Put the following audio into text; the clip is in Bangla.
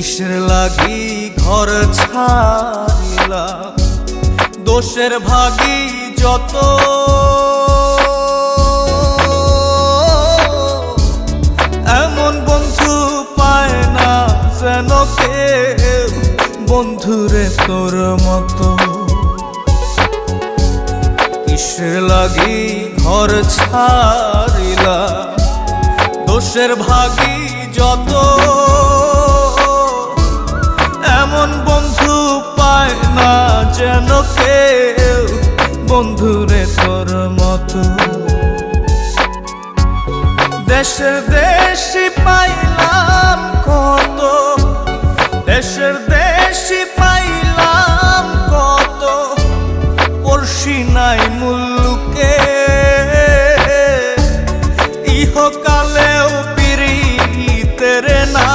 কিসের লাগি ঘর ছাড়িলাম, দোষের ভাগী যত। এমন বন্ধু পায় না যেন কেউ, বন্ধুরে তোর মতো। কিসের লাগি ঘর ছাড়িলাম, দোষের ভাগী যত। এমন বন্ধু পায় না যেন কেউ, বন্ধুরে তোর মতো। দেশে দেশে পাইলাম